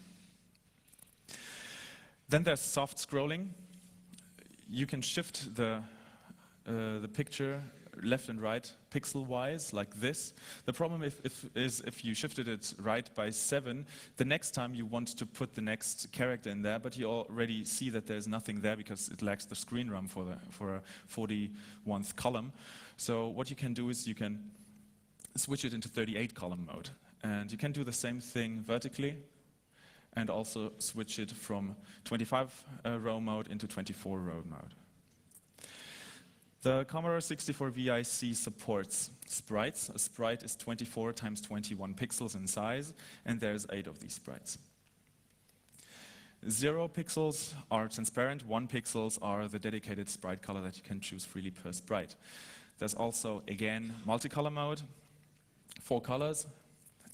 Then there's soft scrolling. You can shift the the picture left and right pixel-wise, like this. The problem is if you shifted it right by 7, the next time you want to put the next character in there, but you already see that there's nothing there because it lacks the screen room for a 41st column. So what you can do is you can switch it into 38 column mode. And you can do the same thing vertically and also switch it from 25 row mode into 24 row mode. The Commodore 64 VIC supports sprites. A sprite is 24 times 21 pixels in size, and there's 8 of these sprites. 0 pixels are transparent, 1 pixels are the dedicated sprite color that you can choose freely per sprite. There's also, again, multicolor mode, 4 colors,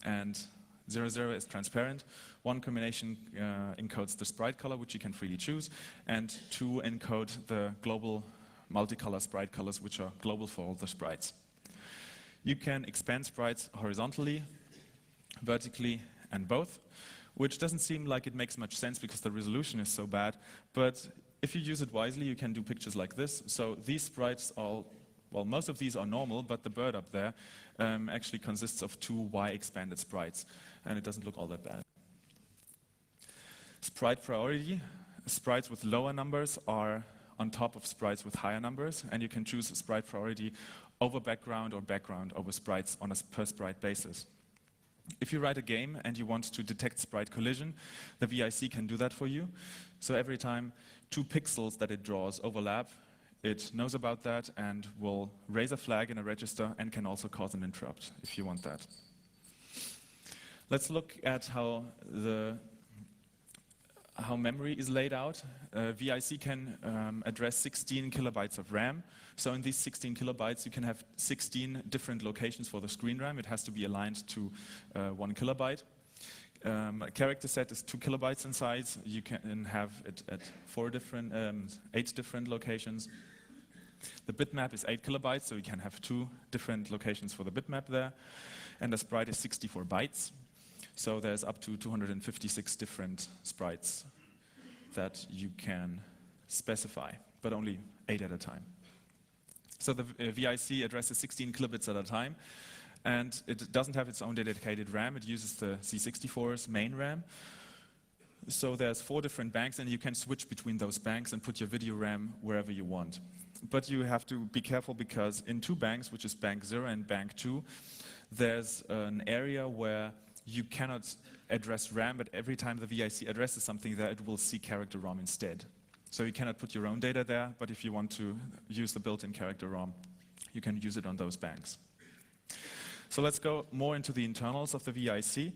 and 00 is transparent. 1 combination encodes the sprite color, which you can freely choose, and 2 encode the global multicolor sprite colors, which are global for all the sprites. You can expand sprites horizontally, vertically, and both, which doesn't seem like it makes much sense because the resolution is so bad, but if you use it wisely, you can do pictures like this. So these sprites are, well, most of these are normal, but the bird up there actually consists of 2 Y-expanded sprites, and it doesn't look all that bad. Sprite priority. Sprites with lower numbers are on top of sprites with higher numbers, and you can choose sprite priority over background or background over sprites on a per sprite basis. If you write a game and you want to detect sprite collision, the VIC can do that for you. So every time 2 pixels that it draws overlap, it knows about that and will raise a flag in a register and can also cause an interrupt if you want that. Let's look at how memory is laid out. VIC can address 16 kilobytes of RAM. So in these 16 kilobytes, you can have 16 different locations for the screen RAM. It has to be aligned to 1 kilobyte. A character set is 2 kilobytes in size. You can have it at 8 different locations. The bitmap is 8 kilobytes, so you can have 2 different locations for the bitmap there. And the sprite is 64 bytes. So there's up to 256 different sprites that you can specify, but only 8 at a time. So the VIC addresses 16 kilobits at a time, and it doesn't have its own dedicated RAM. It uses the C64's main RAM. So there's 4 different banks, and you can switch between those banks and put your video RAM wherever you want. But you have to be careful because in 2 banks, which is bank 0 and bank 2, there's an area where you cannot address RAM, but every time the VIC addresses something there, it will see character ROM instead. So you cannot put your own data there, but if you want to use the built-in character ROM, you can use it on those banks. So let's go more into the internals of the VIC.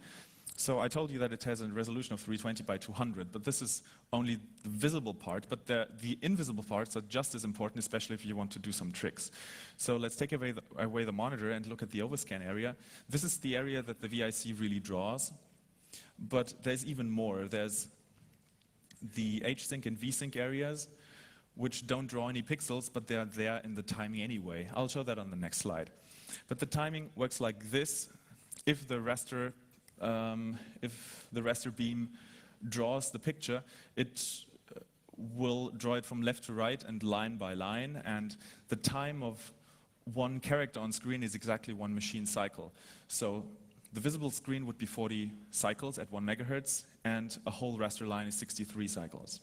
So I told you that it has a resolution of 320 by 200, but this is only the visible part, but the invisible parts are just as important, especially if you want to do some tricks. So let's take away the monitor and look at the overscan area. This is the area that the VIC really draws, but there's even more. There's the HSync and VSync areas, which don't draw any pixels, but they're there in the timing anyway. I'll show that on the next slide. But the timing works like this. If the raster beam draws the picture, it will draw it from left to right and line by line, and the time of 1 character on screen is exactly 1 machine cycle. So the visible screen would be 40 cycles at 1 megahertz, and a whole raster line is 63 cycles.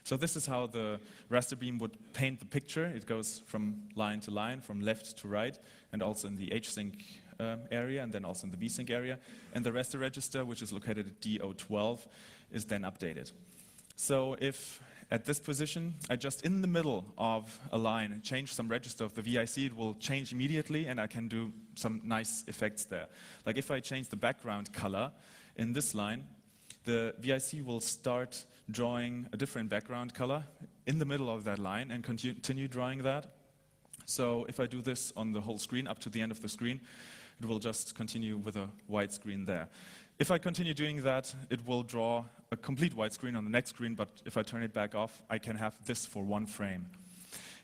So this is how the raster beam would paint the picture. It goes from line to line, from left to right, and also in the HSync area, and then also in the VSync area. And the raster register, which is located at D012, is then updated. So if at this position, I just in the middle of a line change some register of the VIC, it will change immediately, and I can do some nice effects there. Like if I change the background color in this line, the VIC will start drawing a different background color in the middle of that line and continue drawing that. So if I do this on the whole screen up to the end of the screen, it will just continue with a white screen there. If I continue doing that, it will draw a complete white screen on the next screen, but if I turn it back off, I can have this for 1 frame.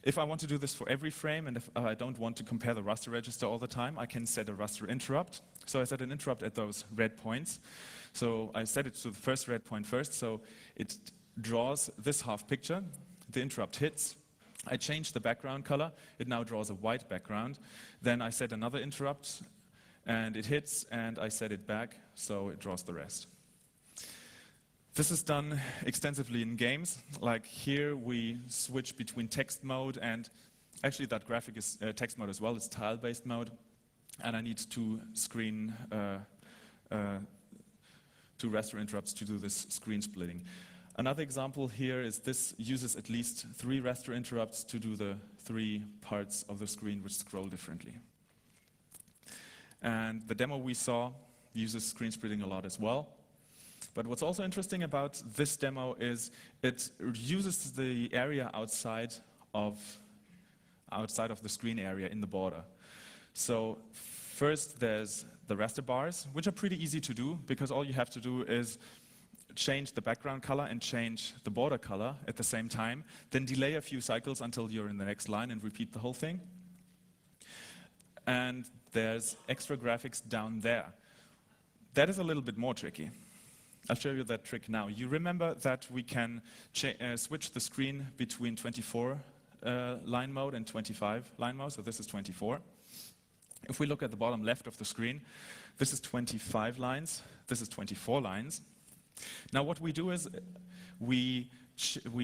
If I want to do this for every frame, and if I don't want to compare the raster register all the time, I can set a raster interrupt. So I set an interrupt at those red points. So I set it to the first red point first, so it draws this half picture, the interrupt hits, I change the background color. It now draws a white background. Then I set another interrupt, and it hits, and I set it back, so it draws the rest. This is done extensively in games. Like here, we switch between text mode and actually that graphic is text mode as well. It's tile-based mode, and I need two raster interrupts to do this screen splitting. Another example here is this uses at least 3 raster interrupts to do the 3 parts of the screen which scroll differently. And the demo we saw uses screen splitting a lot as well. But what's also interesting about this demo is it uses the area outside of the screen area in the border. So first there's the raster bars, which are pretty easy to do because all you have to do is change the background color and change the border color at the same time, then delay a few cycles until you're in the next line and repeat the whole thing. And there's extra graphics down there. That is a little bit more tricky. I'll show you that trick now. You remember that we can switch the screen between 24 line mode and 25 line mode, so this is 24. If we look at the bottom left of the screen, this is 25 lines, this is 24 lines. Now what we do is we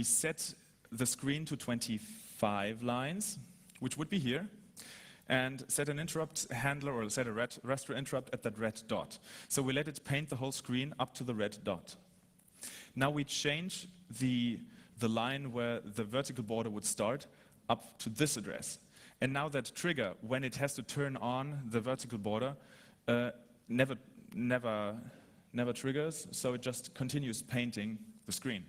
set the screen to 25 lines, which would be here, and set an interrupt handler or set a raster interrupt at that red dot. So we let it paint the whole screen up to the red dot. Now we change the line where the vertical border would start up to this address. And now that trigger, when it has to turn on the vertical border, never triggers, so it just continues painting the screen.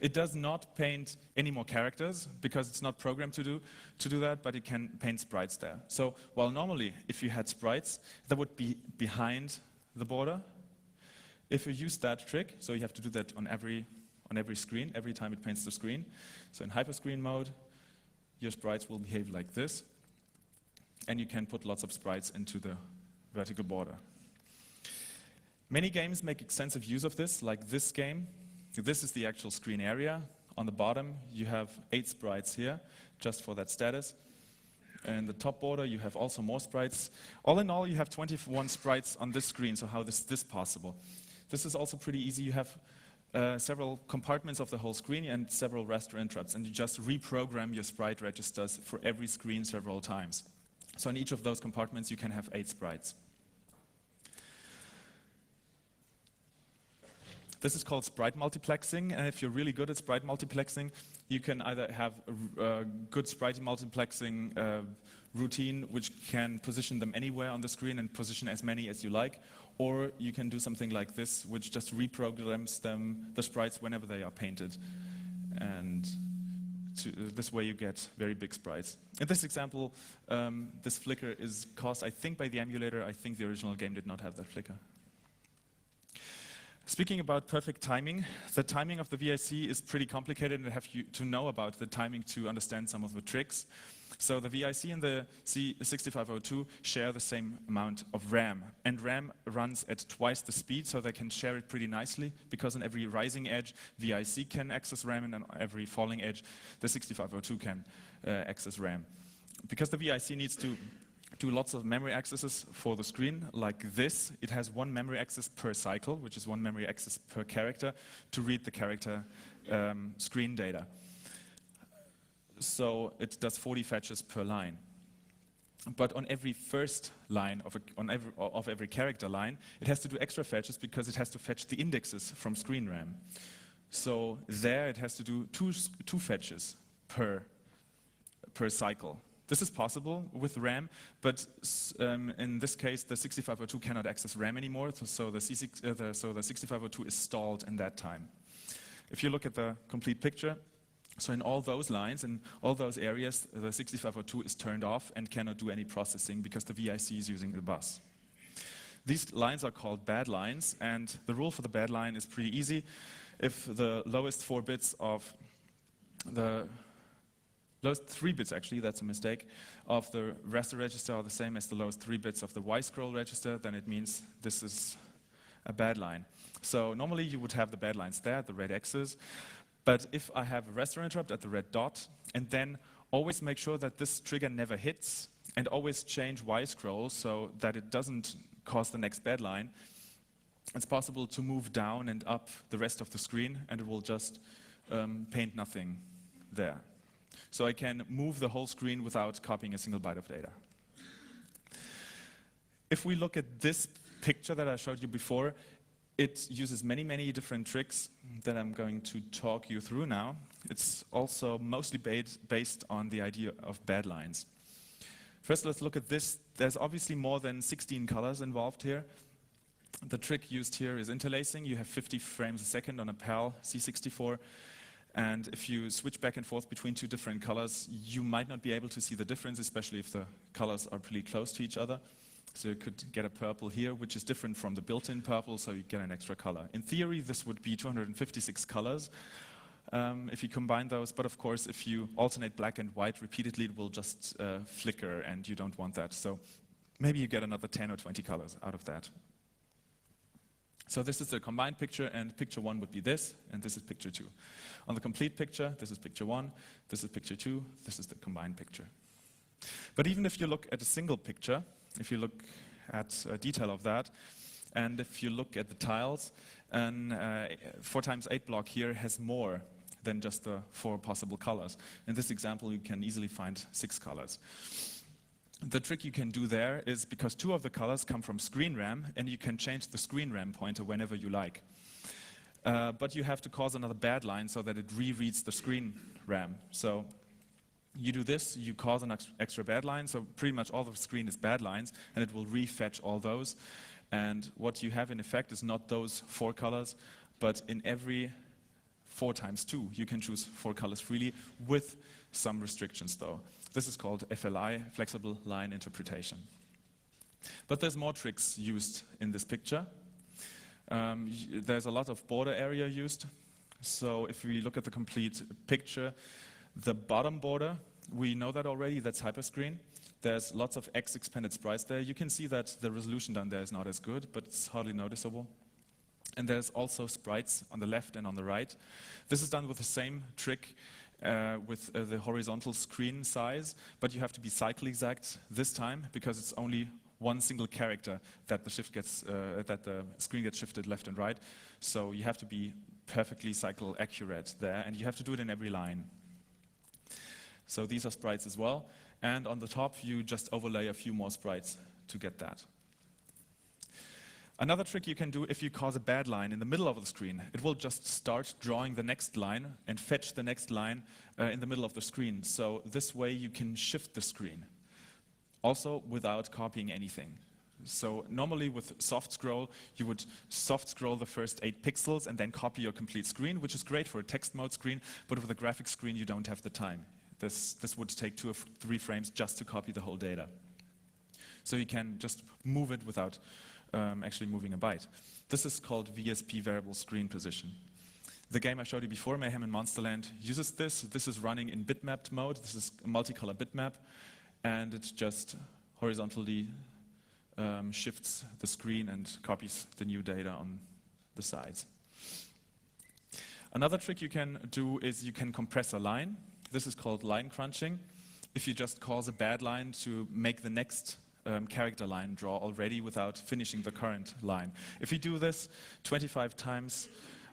It does not paint any more characters because it's not programmed to do that, but it can paint sprites there. So while normally if you had sprites, that would be behind the border. If you use that trick, so you have to do that on every screen, every time it paints the screen. So in hyperscreen mode, your sprites will behave like this, and you can put lots of sprites into the vertical border. Many games make extensive use of this, like this game. This is the actual screen area. On the bottom, you have 8 sprites here, just for that status. And the top border, you have also more sprites. All in all, you have 21 sprites on this screen, so how is this possible? This is also pretty easy. You have several compartments of the whole screen and several raster interrupts, and you just reprogram your sprite registers for every screen several times. So in each of those compartments, you can have 8 sprites. This is called sprite multiplexing, and if you're really good at sprite multiplexing, you can either have a good sprite multiplexing routine which can position them anywhere on the screen and position as many as you like, or you can do something like this which just reprograms the sprites whenever they are painted. And this way you get very big sprites. In this example, this flicker is caused, I think, by the emulator. I think the original game did not have that flicker. Speaking about perfect timing, the timing of the VIC is pretty complicated, and you have to know about the timing to understand some of the tricks. So the VIC and the C6502 share the same amount of RAM, and RAM runs at twice the speed, so they can share it pretty nicely, because on every rising edge, VIC can access RAM, and on every falling edge, the 6502 can access RAM. Because the VIC needs to do lots of memory accesses for the screen, like this. It has 1 memory access per cycle, which is 1 memory access per character, to read the character screen data. So it does 40 fetches per line. But on every first line of every character line, it has to do extra fetches because it has to fetch the indexes from screen RAM. So there it has to do two fetches per cycle. This is possible with RAM, but in this case, the 6502 cannot access RAM anymore, so the 6502 is stalled in that time. If you look at the complete picture, so in all those lines, in all those areas, the 6502 is turned off and cannot do any processing because the VIC is using the bus. These lines are called bad lines, and the rule for the bad line is pretty easy. If the lowest 4 bits of the lowest 3 bits, actually, that's a mistake, of the raster register are the same as the lowest 3 bits of the Y scroll register, then it means this is a bad line. So normally you would have the bad lines there, the red X's, But if I have a restore interrupt at the red dot, and then always make sure that this trigger never hits, and always change Y scroll so that it doesn't cause the next bad line, it's possible to move down and up the rest of the screen, and it will just paint nothing there. So I can move the whole screen without copying a single byte of data. If we look at this picture that I showed you before, it uses many, many different tricks that I'm going to talk you through now. It's also mostly based on the idea of bad lines. First, let's look at this. There's obviously more than 16 colors involved here. The trick used here is interlacing. You have 50 frames a second on a PAL C64. And if you switch back and forth between two different colors, you might not be able to see the difference, especially if the colors are pretty close to each other. So you could get a purple here, which is different from the built-in purple, so you get an extra color. In theory, this would be 256 colors if you combine those. But of course, if you alternate black and white repeatedly, it will just flicker, and you don't want that. So maybe you get another 10 or 20 colors out of that. So this is the combined picture, and picture 1 would be this, and this is picture 2. On the complete picture, this is picture 1, this is picture 2, this is the combined picture. But even if you look at a single picture, if you look at a detail of that, and if you look at the tiles, an 4x8 block here has more than just the 4 possible colors. In this example, you can easily find 6 colors. The trick you can do there is, because 2 of the colors come from screen RAM, and you can change the screen RAM pointer whenever you like. But you have to cause another bad line so that it rereads the screen RAM. So you do this, you cause an extra bad line, so pretty much all the screen is bad lines, and it will refetch all those. And what you have in effect is not those 4 colors, but in every 4 times 2, you can choose 4 colors freely, with some restrictions though. This is called FLI, Flexible Line Interpretation. But there's more tricks used in this picture. There's a lot of border area used. So if we look at the complete picture, the bottom border, we know that already, that's hyperscreen. There's lots of X expanded sprites there. You can see that the resolution down there is not as good, but it's hardly noticeable. And there's also sprites on the left and on the right. This is done with the same trick with the horizontal screen size, but you have to be cycle exact this time, because it's only one single character that the screen gets shifted left and right. So you have to be perfectly cycle accurate there, and you have to do it in every line. So these are sprites as well. And on the top, you just overlay a few more sprites to get that. Another trick you can do, if you cause a bad line in the middle of the screen, it will just start drawing the next line and fetch the next line in the middle of the screen. So this way you can shift the screen, also without copying anything. So normally with soft scroll, you would soft scroll the first 8 pixels and then copy your complete screen, which is great for a text mode screen, but with a graphics screen you don't have the time. This would take 2 or 3 frames just to copy the whole data. So you can just move it without actually moving a byte. This is called VSP, variable screen position. The game I showed you before, Mayhem in Monsterland, uses this. This is running in bitmapped mode. This is a multicolor bitmap, and it just horizontally shifts the screen and copies the new data on the sides. Another trick you can do is you can compress a line. This is called line crunching. If you just cause a bad line to make the next character line draw already without finishing the current line. If you do this 25 times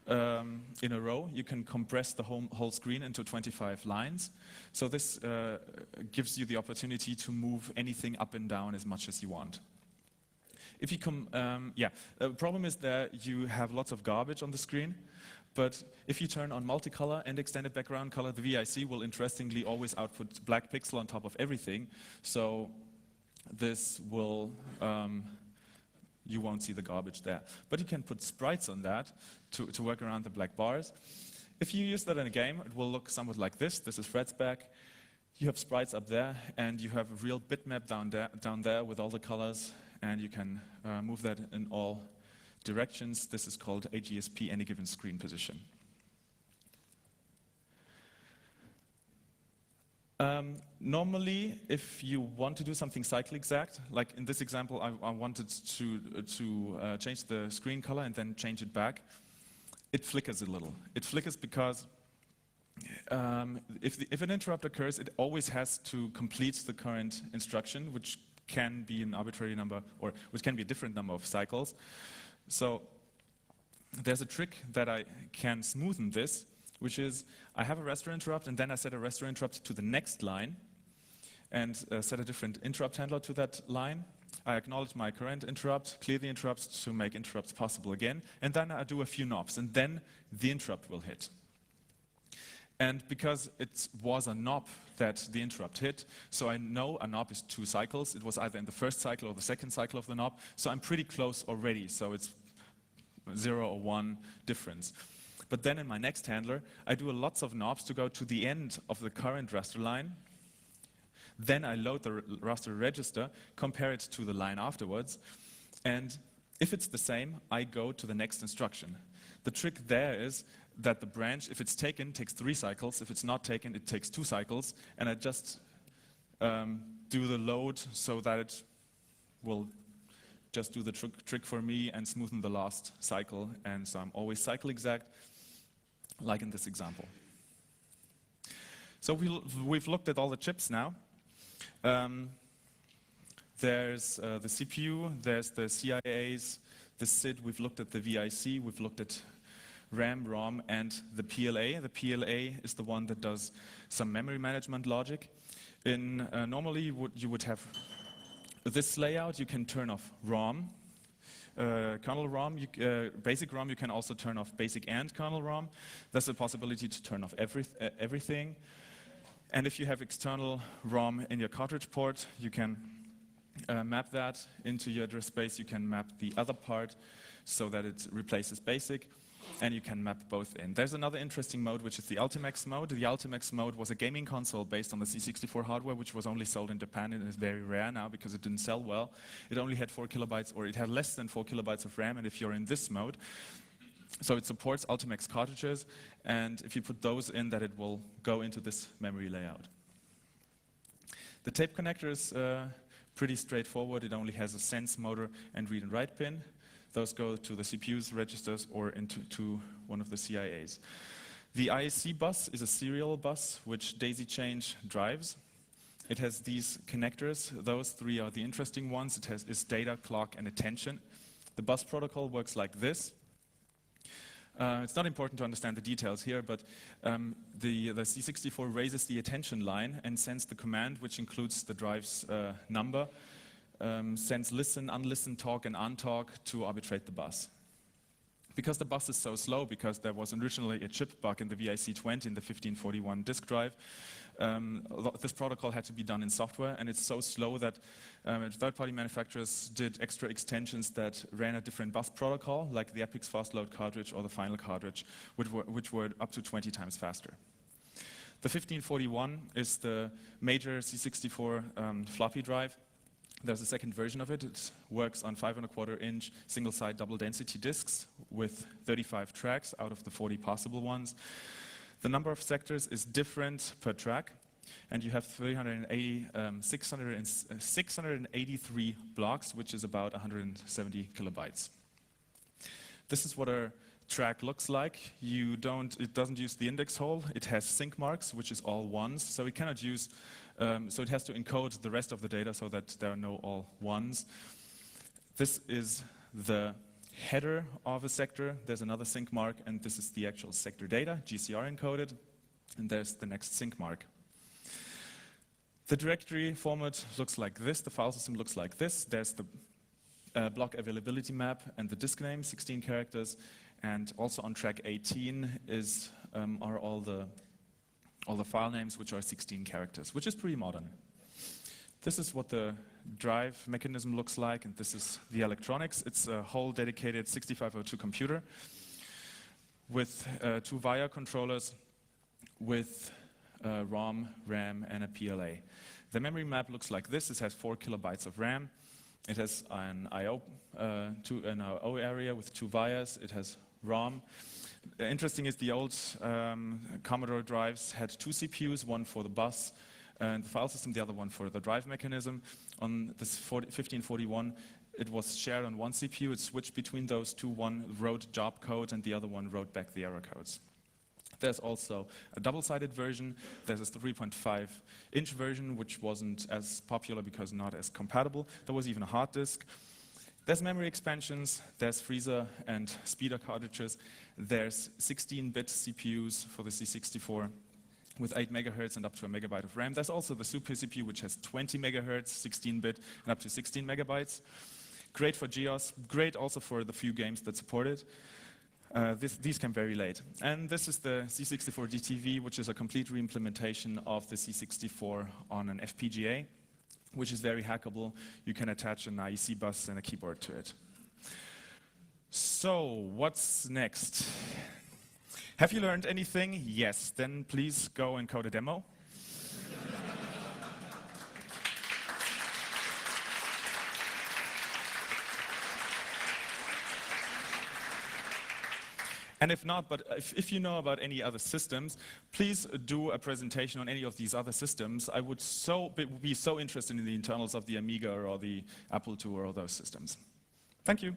in a row, you can compress the whole screen into 25 lines. So this gives you the opportunity to move anything up and down as much as you want. If you the problem is that you have lots of garbage on the screen. But if you turn on multicolor and extended background color, the VIC will interestingly always output black pixel on top of everything. So this will, you won't see the garbage there. But you can put sprites on that to work around the black bars. If you use that in a game, it will look somewhat like this. This is Fred's back. You have sprites up there, and you have a real bitmap down there with all the colors, and you can move that in all directions. This is called AGSP, any given screen position. Normally, if you want to do something cycle exact, like in this example, I wanted to change the screen color and then change it back, it flickers a little. It flickers because if an interrupt occurs, it always has to complete the current instruction, which can be an arbitrary number, or which can be a different number of cycles. So there's a trick that I can smoothen this, which is I have a restore interrupt, and then I set a restore interrupt to the next line, and set a different interrupt handler to that line. I acknowledge my current interrupt, clear the interrupts to make interrupts possible again, and then I do a few knobs, and then the interrupt will hit. And because it was a knob that the interrupt hit, so I know a knob is 2 cycles. It was either in the first cycle or the second cycle of the knob, so I'm pretty close already, so it's 0 or 1 difference. But then in my next handler, I do lots of knobs to go to the end of the current raster line. Then I load the raster register, compare it to the line afterwards, and if it's the same, I go to the next instruction. The trick there is that the branch, if it's taken, takes 3 cycles. If it's not taken, it takes 2 cycles, and I just do the load so that it will just do the trick for me and smoothen the last cycle, and so I'm always cycle exact, like in this example. So we've looked at all the chips now. There's the CPU, there's the CIAs, the SID, we've looked at the VIC, we've looked at RAM, ROM, and the PLA. The PLA is the one that does some memory management logic. Normally you would have this layout. You can turn off ROM, kernel ROM, basic ROM. You can also turn off basic and kernel ROM. There's a possibility to turn off everything. And if you have external ROM in your cartridge port, you can map that into your address space. You can map the other part so that it replaces basic, and you can map both in. There's another interesting mode, which is the Ultimax mode. The Ultimax mode was a gaming console based on the C64 hardware, which was only sold in Japan, and is very rare now because it didn't sell well. It only had 4 kilobytes, or it had less than 4 kilobytes of RAM, and if you're in this mode, so it supports Ultimax cartridges, and if you put those in, that it will go into this memory layout. The tape connector is pretty straightforward. It only has a sense motor and read and write pin. Those go to the CPU's registers or into one of the CIAs. The ISC bus is a serial bus which daisy change drives. It has these connectors. Those 3 are the interesting ones. It is data, clock, and attention. The bus protocol works like this. It's not important to understand the details here, but the C64 raises the attention line and sends the command, which includes the drive's number, sends listen, unlisten, talk, and untalk to arbitrate the bus. Because the bus is so slow, because there was originally a chip bug in the VIC-20 in the 1541 disk drive, this protocol had to be done in software, and it's so slow that third-party manufacturers did extra extensions that ran a different bus protocol, like the Epic's fast load cartridge or the final cartridge, which were up to 20 times faster. The 1541 is the major C64 floppy drive. There's a second version of it. It works on 5¼ single-side double-density disks with 35 tracks out of the 40 possible ones. The number of sectors is different per track, and you have 683 blocks, which is about 170 kilobytes. This is what a track looks like. It doesn't use the index hole. It has sync marks, which is all ones, so it cannot use. So it has to encode the rest of the data so that there are no all ones. This is the header of a sector. There's another sync mark, and this is the actual sector data, GCR encoded, and there's the next sync mark. The directory format looks like this. The file system looks like this. There's the block availability map and the disk name, 16 characters, and also on track 18 are all the file names, which are 16 characters, which is pretty modern. This is what the drive mechanism looks like, and this is the electronics. It's a whole dedicated 6502 computer with 2 VIA controllers, with ROM, RAM, and a PLA. The memory map looks like this. It has 4 kilobytes of RAM. It has an I/O area with 2 VIAs. It has ROM. Interesting is the old Commodore drives had 2 CPUs, one for the bus and the file system, the other one for the drive mechanism. On this 1541, it was shared on 1 CPU. It switched between those 2. One wrote job code and the other one wrote back the error codes. There's also a double-sided version. There's a 3.5-inch version, which wasn't as popular because not as compatible. There was even a hard disk. There's memory expansions. There's freezer and speeder cartridges. There's 16-bit CPUs for the C64 with 8 megahertz and up to a megabyte of RAM. There's also the Super CPU, which has 20 megahertz, 16-bit, and up to 16 megabytes. Great for GEOS, great also for the few games that support it. These came very late. And this is the C64 DTV, which is a complete reimplementation of the C64 on an FPGA, which is very hackable. You can attach an IEC bus and a keyboard to it. So, what's next? Have you learned anything? Yes. Then please go and code a demo. And if not, but if you know about any other systems, please do a presentation on any of these other systems. I would be so interested in the internals of the Amiga or the Apple II or all those systems. Thank you.